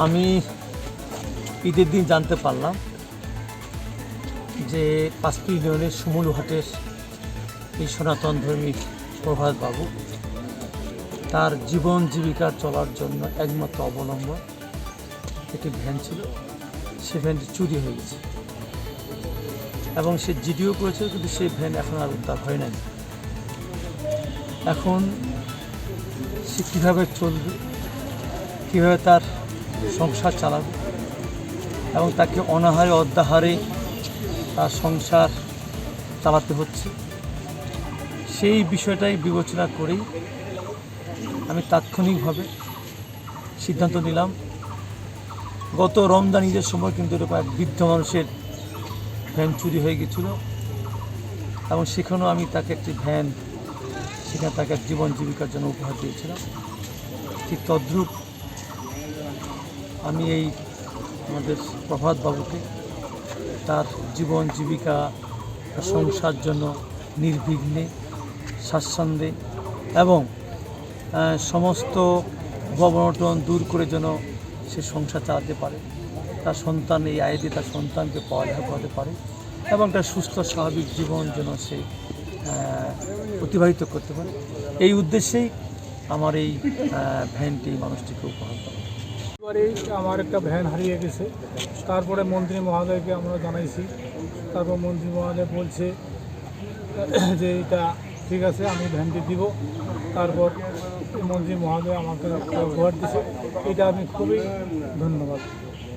আমি ঈদের দিন জানতে পারলাম যে পাঁচটি ইউনিয়নের শিমুলহাটের এই সনাতন ধর্মী প্রভাত বাবু তার জীবন জীবিকা চলার জন্য একমাত্র অবলম্বন একটি ভ্যান ছিল, সে ভ্যানটি চুরি হয়ে গেছে এবং সে জিডিও করেছে, কিন্তু সেই ভ্যান এখন আর উদ্ধার হয় নাই। এখন সে কীভাবে চলবে, কীভাবে তার সংসার চালাবে এবং তাকে অনাহারে অদ্যাহারে তার সংসার চালাতে হচ্ছে, সেই বিষয়টাই বিবেচনা করেই আমি তাৎক্ষণিকভাবে সিদ্ধান্ত নিলাম। গত রমজান ঈদের সময় কিন্তু এরকম এক বৃদ্ধ মানুষের ভ্যান চুরি হয়ে গেছিলো এবং সেখানেও আমি তাকে একটি ভ্যান, সেখানে তাকে এক জীবন জীবিকার জন্য উপহার দিয়েছিলাম। ঠিক তদ্রূপ আমি এই আমাদের প্রভাত বাবুকে তার জীবন জীবিকা সংসার জন্য নির্বিঘ্নে স্বাচ্ছন্দ্যে এবং সমস্ত অবনটন দূর করে যেন সে সংসার চালাতে পারে, তার সন্তান এই আয় দিয়ে তার সন্তানকে পড়ালেখা করাতে পারে এবং তার সুস্থ স্বাভাবিক জীবন যেন সে অতিবাহিত করতে পারে, এই উদ্দেশ্যেই আমার এই ভ্যানটি মানুষটিকে উপহার দেওয়া। এবারেই আমার একটা ভ্যান হারিয়ে গেছে, তারপরে মন্ত্রী মহোদয়কে আমরা জানাইছি। তারপর মন্ত্রী মহোদয় বলছে যে এটা ঠিক আছে, আমি ভ্যানটি দিব। তারপর মন্ত্রী মহোদয় আমাকে একটা উপহার দিছে, এটা আমি খুবই ধন্যবাদ।